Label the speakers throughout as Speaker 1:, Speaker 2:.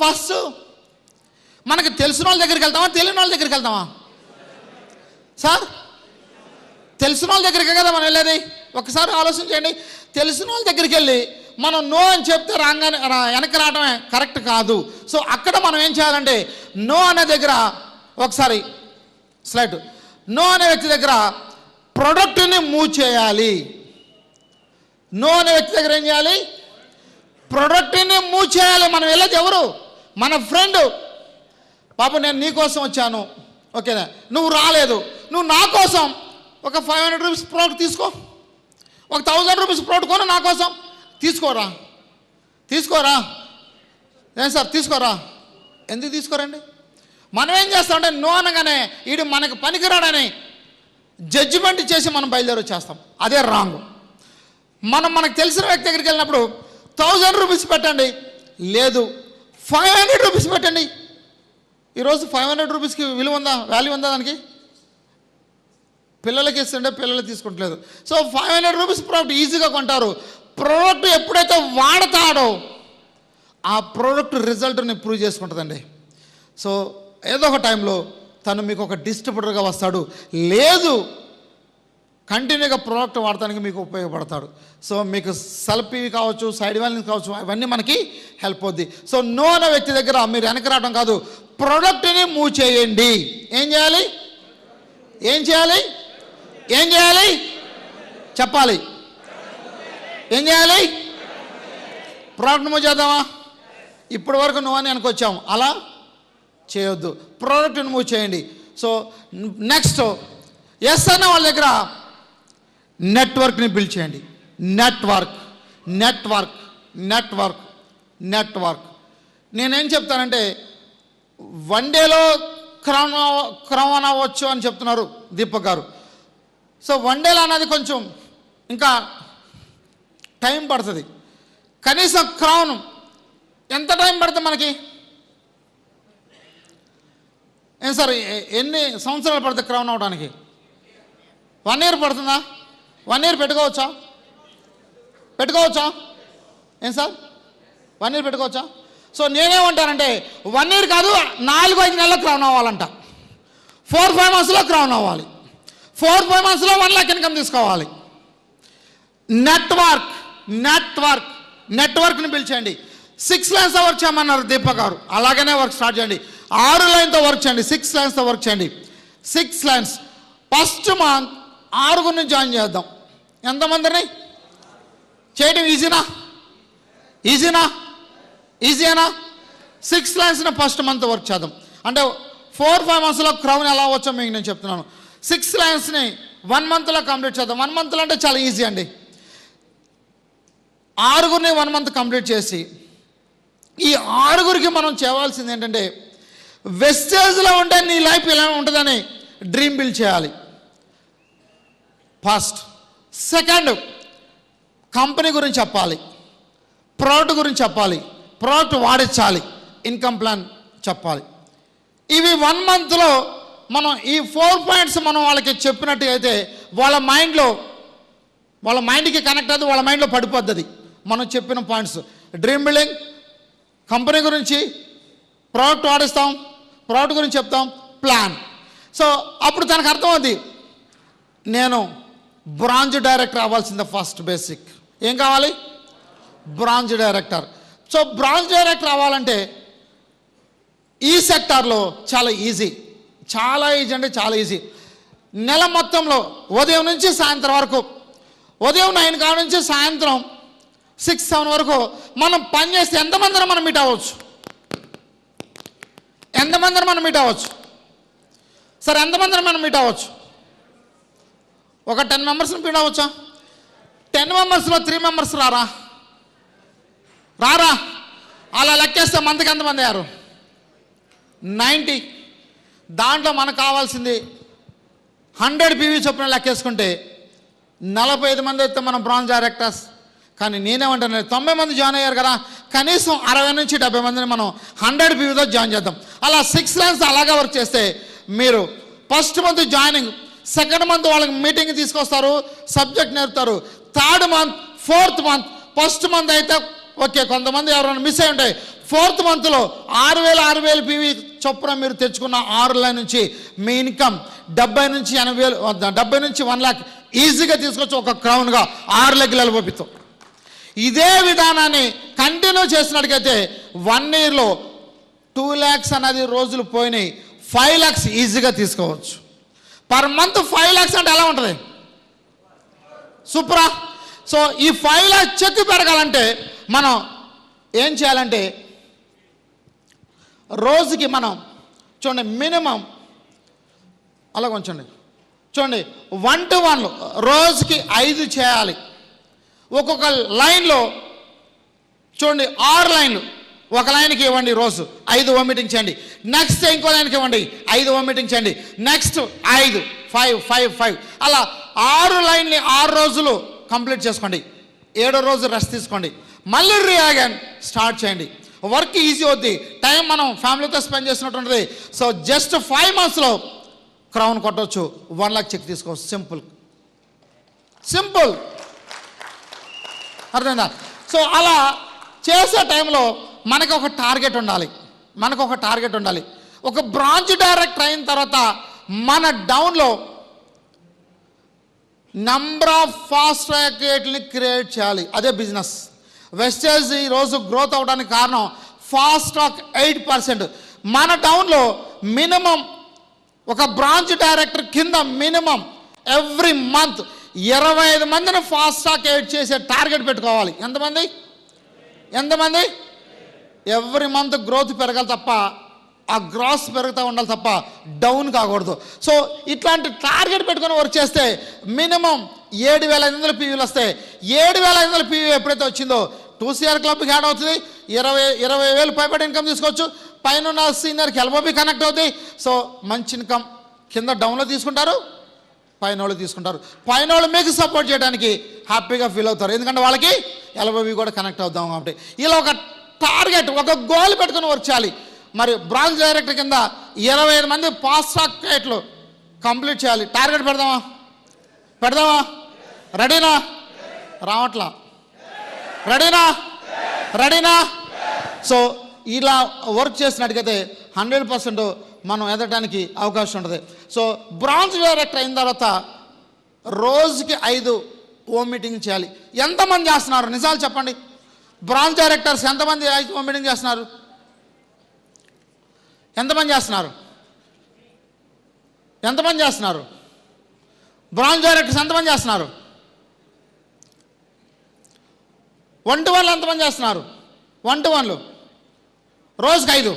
Speaker 1: First మనకు తెలిసిన వాళ్ళ దగ్గరికి వెళ్తామా, తెలియని వాళ్ళ దగ్గరికి వెళ్తామా సార్? తెలిసిన వాళ్ళ దగ్గరికి కదా మనం వెళ్ళేది. ఒకసారి ఆలోచన చేయండి. తెలిసిన వాళ్ళ దగ్గరికి వెళ్ళి మనం నో అని చెప్తే రాగానే వెనక్కి రావడమే కరెక్ట్ కాదు. సో అక్కడ మనం ఏం చేయాలంటే నో అనే దగ్గర ఒకసారి స్లైడ్, నో అనే వ్యక్తి దగ్గర ప్రొడక్ట్ని మూవ్ చేయాలి. నో అనే వ్యక్తి దగ్గర ఏం చేయాలి? ప్రొడక్ట్ని మూవ్ చేయాలి. మనం వెళ్ళేది ఎవరు? మన ఫ్రెండ్. పాపం నేను నీ కోసం వచ్చాను, ఓకేనా, నువ్వు రాలేదు, నువ్వు నా కోసం ఒక 500 రూపీస్ ప్రోడక్ట్ తీసుకో, ఒక 1000 రూపీస్ ప్రోడక్ట్ కొను నా కోసం. తీసుకోరా ఏం సార్, తీసుకోరా. ఎందుకు తీసుకోరండి? మనం ఏం చేస్తామంటే నో అనగానే వీడు మనకు పనికిరాడని జడ్జిమెంట్ చేసి మనం బయలుదేరి వచ్చేస్తాం. అదే రాంగ్. మనకు తెలిసిన వ్యక్తి దగ్గరికి వెళ్ళినప్పుడు 1000 రూపీస్ పెట్టండి, లేదు 500 రూపీస్ పెట్టండి. ఈరోజు 500 రూపీస్కి విలువ ఉందా, వాల్యూ ఉందా దానికి? పిల్లలకి ఇస్తుంటే పిల్లలు తీసుకుంటలేదు. సో 500 రూపీస్ ప్రోడక్ట్ ఈజీగా కొంటారు. ప్రోడక్ట్ ఎప్పుడైతే వాడతాడో ఆ ప్రోడక్ట్ రిజల్ట్ని ప్రూవ్ చేసుకుంటుందండి. సో ఏదో ఒక టైంలో తను మీకు ఒక డిస్ట్రిబ్యూటర్గా వస్తాడు, లేదు కంటిన్యూగా ప్రోడక్ట్ వాడటానికి మీకు ఉపయోగపడతాడు. సో మీకు సెల్ఫీ కావచ్చు, సైడ్ వాల్యూస్ కావచ్చు, అవన్నీ మనకి హెల్ప్ అవుద్ది. సో నో అనే వ్యక్తి దగ్గర మీరు వెనక రావడం కాదు, ప్రోడక్ట్ని మూవ్ చేయండి. ఏం చేయాలి? చెప్పాలి. ఏం చేయాలి? ప్రోడక్ట్ మూవ్ చేద్దామా? ఇప్పటి వరకు నువ్వు అని అనుకొచ్చాము, అలా చేయొద్దు. ప్రోడక్ట్ని మూవ్ చేయండి. సో నెక్స్ట్ ఎస్ అన్న వాళ్ళ దగ్గర నెట్వర్క్ని బిల్డ్ చేయండి. నెట్వర్క్. నేనేం చెప్తానంటే వన్ డేలో క్రౌన్ అవ్వచ్చు అని చెప్తున్నారు దీపక్ గారు. సో వన్ డేలో అన్నది కొంచెం ఇంకా టైం పడుతుంది. కనీసం క్రౌన్ ఎంత టైం పడుతుంది మనకి? ఏం సార్, ఎన్ని సంవత్సరాలు పడుతుంది క్రౌన్ అవడానికి? 1 ఇయర్ పడుతుందా? 1 ఇయర్ పెట్టుకోవచ్చా? ఏం సార్, 1 ఇయర్ పెట్టుకోవచ్చా? సో నేనేమంటానంటే 1 ఇయర్ కాదు, 4-5 నెలల్లో క్రౌన్ అవ్వాలంట. 4-5 మంత్స్లో క్రౌన్ అవ్వాలి. 4-5 మంత్స్లో 1 lakh ఇన్కమ్ తీసుకోవాలి. నెట్వర్క్ని బిల్డ్ చేయండి. 6 లైన్స్తో వర్క్ చేయమన్నారు దీపక్ గారు, అలాగనే వర్క్ స్టార్ట్ చేయండి. 6 లైన్తో వర్క్ చేయండి, 6 లైన్స్తో వర్క్ చేయండి. 6 లైన్స్ ఫస్ట్ మంత్ 6 జాయిన్ చేద్దాం. ఎంతమందిని చేయడం ఈజీనా? 6 లైన్స్ని ఫస్ట్ మంత్ వర్క్ చేద్దాం. అంటే 4-5 మంత్స్లో క్రౌన్ ఎలా వచ్చో మీకు నేను చెప్తున్నాను. 6 లైన్స్ని 1 మంత్లో కంప్లీట్ చేద్దాం. 1 మంత్లో అంటే చాలా ఈజీ అండి. 6 1 మంత్ కంప్లీట్ చేసి ఈ 6 మనం చేయవలసింది ఏంటంటే వెస్టేజ్లో ఉంటే నీ లైఫ్ ఎలా ఉంటుందని డ్రీమ్ బిల్డ్ చేయాలి. ఫస్ట్. సెకండ్, కంపెనీ గురించి చెప్పాలి, ప్రోడక్ట్ గురించి చెప్పాలి, ప్రోడక్ట్ వాడించాలి, ఇన్కమ్ ప్లాన్ చెప్పాలి. ఇవి 1 మంత్లో మనం ఈ 4 పాయింట్స్ మనం వాళ్ళకి చెప్పినట్టు అయితే వాళ్ళ మైండ్కి కనెక్ట్ అవుతుంది, వాళ్ళ మైండ్లో పడిపోద్ది. మనం చెప్పిన పాయింట్స్ డ్రీమ్ బిల్డింగ్, కంపెనీ గురించి, ప్రోడక్ట్ వాడిస్తాం, ప్రోడక్ట్ గురించి చెప్తాం, ప్లాన్. సో అప్పుడు తనకు అర్థమవుతుంది, నేను బ్రాంచ్ డైరెక్టర్ అవ్వాల్సిందే. ఫస్ట్ బేసిక్ ఏం కావాలి? Branch director. So branch director అవ్వాలంటే ఈ సెక్టార్లో చాలా ఈజీ అంటే చాలా ఈజీ. నెల మొత్తంలో ఉదయం నుంచి సాయంత్రం వరకు, ఉదయం 9 కాడ నుంచి సాయంత్రం 6-7 వరకు మనం పని చేస్తే ఎంతమందిని మనం మీట్ అవ్వచ్చు? సార్ ఎంతమందిని మనం మీట్ అవ్వచ్చు? ఒక 10 మెంబర్స్ని మీట్ అవ్వచ్చా? 10 మెంబర్స్లో 3 మెంబర్స్ రారా? అలా లెక్కేస్తే మంత్కి ఎంతమంది అయ్యారు? 90. దాంట్లో మనకు కావాల్సింది 100 PV చొప్పున లెక్కేసుకుంటే 45 మంది అయితే మనం బ్రాంచ్ డైరెక్టర్స్. కానీ నేనేమంటాను, 90 మంది జాయిన్ అయ్యారు కదా, కనీసం 60 నుంచి 70 మందిని మనం 100 PVతో జాయిన్ చేద్దాం. అలా 6 లైన్స్ అలాగే వర్క్ చేస్తే మీరు first month joining, second month వాళ్ళకి మీటింగ్ తీసుకొస్తారు, సబ్జెక్ట్ నేర్పుతారు. 3rd month, 4th month, first month అయితే ఓకే, కొంతమంది ఎవరైనా మిస్ అయి ఉంటాయి, 4th మంత్లో 6,000 పీవీ చొప్పున మీరు తెచ్చుకున్న 6 లైన్ నుంచి మీ ఇన్కమ్ 70 నుంచి 80,000, 70 నుంచి 1 lakh ఈజీగా తీసుకొచ్చి ఒక క్రౌన్గా 6 లెగ్గుల పంపిస్తాం. ఇదే విధానాన్ని కంటిన్యూ చేసినట్టుకైతే 1 yearలో 2 lakhs అనేది రోజులు పోయినాయి, 5 lakhs ఈజీగా తీసుకోవచ్చు. పర్ మంత్ 5 lakhs అంటే ఎలా ఉంటుంది? సూపరా. సో ఈ 5 lakhs చెక్కు పెరగాలంటే మనం ఏం చేయాలంటే రోజుకి మనం చూడండి మినిమం అలా కొంచండి చూడండి 1 to 1 రోజుకి 5 చేయాలి. ఒక్కొక్క లైన్లో చూడండి 6 లైన్లు, ఒక లైన్కి ఇవ్వండి రోజు 5 వామిటింగ్ చేయండి. నెక్స్ట్ ఇంకో లైన్కి ఇవ్వండి 5 వామిటింగ్ చేయండి. నెక్స్ట్ 5 5 5 5 అలా 6 లైన్ని 6 రోజులు కంప్లీట్ చేసుకోండి. 7వ రోజు రెస్ట్ తీసుకోండి. మళ్ళీ రీఅగైన్ స్టార్ట్ చేయండి. వర్క్ ఈజీ అవుద్ది, టైం మనం ఫ్యామిలీతో స్పెండ్ చేసినట్టు. సో జస్ట్ 5 monthsలో క్రౌన్ కొట్టవచ్చు, 1 lakh చెక్ తీసుకోవచ్చు. సింపుల్ అర్థమైందా? సో అలా చేసే టైంలో మనకు ఒక టార్గెట్ ఉండాలి. ఒక బ్రాంచ్ డైరెక్టర్ అయిన తర్వాత మన డౌన్లో నంబర్ ఆఫ్ ఫాస్ట్ ట్రాక్ రేట్ని క్రియేట్ చేయాలి. అదే బిజినెస్. వెస్టేజ్ ఈరోజు గ్రోత్ అవడానికి కారణం ఫాస్ట్ ట్రాక్ 8%. మన టౌన్లో మినిమం ఒక బ్రాంచ్ డైరెక్టర్ కింద మినిమం ఎవ్రీ మంత్ 25 మందిని ఫాస్ట్ ట్రాక్ ఎయిడ్ చేసే టార్గెట్ పెట్టుకోవాలి. ఎంతమంది? ఎవ్రీ మంత్ గ్రోత్ పెరగాలి తప్ప, ఆ గ్రాస్ పెరుగుతూ ఉండాలి తప్ప డౌన్ కాకూడదు. సో ఇట్లాంటి టార్గెట్ పెట్టుకొని వర్క్ చేస్తే మినిమం 7,500 పీవీలు వస్తాయి. 7,500 పీవీ ఎప్పుడైతే వచ్చిందో 2CR క్లబ్కి యాడ్ అవుతుంది. 20,000 పైబడి ఇన్కమ్ తీసుకోవచ్చు. పైన ఉన్న సీనియర్కి ఎల్ఓబి కనెక్ట్ అవుతుంది. సో మంచి ఇన్కమ్ కింద డౌన్లో తీసుకుంటారు, పైన వాళ్ళు తీసుకుంటారు. పైన వాళ్ళు మీకు సపోర్ట్ చేయడానికి హ్యాపీగా ఫీల్ అవుతారు, ఎందుకంటే వాళ్ళకి ఎల్ఓబి కూడా కనెక్ట్ అవుతాం కాబట్టి. ఇలా ఒక టార్గెట్, ఒక గోల్ పెట్టుకుని వర్క్ చేయాలి. మరి బ్రాంచ్ డైరెక్టర్ కింద 25 మంది ఫాస్ట్ ట్రాక్ రేట్లు కంప్లీట్ చేయాలి. టార్గెట్ పెడదామా? రెడీనా? రావట్లా? రెడీనా? సో ఇలా వర్క్ చేసినట్టుకైతే 100% మనం ఎదగడానికి అవకాశం ఉంటుంది. సో బ్రాంచ్ డైరెక్టర్ అయిన తర్వాత రోజుకి 5 హోమ్ మీటింగ్ చేయాలి. ఎంతమంది చేస్తున్నారు? నిజాలు చెప్పండి. బ్రాంచ్ డైరెక్టర్స్ ఎంతమంది 5 హోమ్ మీటింగ్ చేస్తున్నారు? ఎంతమంది చేస్తున్నారు? బ్రాంచ్ డైరెక్టర్స్ ఎంతమంది చేస్తున్నారు? 1 to 1 ఎంతమంది చేస్తున్నారు? 1 to 1 రోజుకి 5.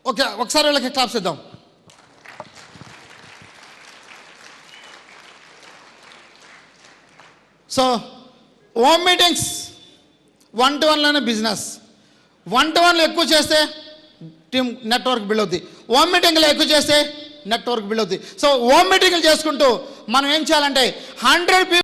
Speaker 1: ఓకే, ఒకసారి వీళ్ళకి క్లాప్స్ ఇద్దాం. సో హోమ్ మీటింగ్స్ 1 to 1లోనే బిజినెస్. 1 to 1లో ఎక్కువ చేస్తే టీమ్ నెట్వర్క్ బిల్డ్ అవుతుంది. హోమ్ మీటింగ్లో ఎక్కువ చేస్తే నెట్వర్క్ బిల్డ్ అవుతుంది. సో హోమ్ మీటింగ్లు చేసుకుంటూ మనం ఏం చేయాలంటే 100 people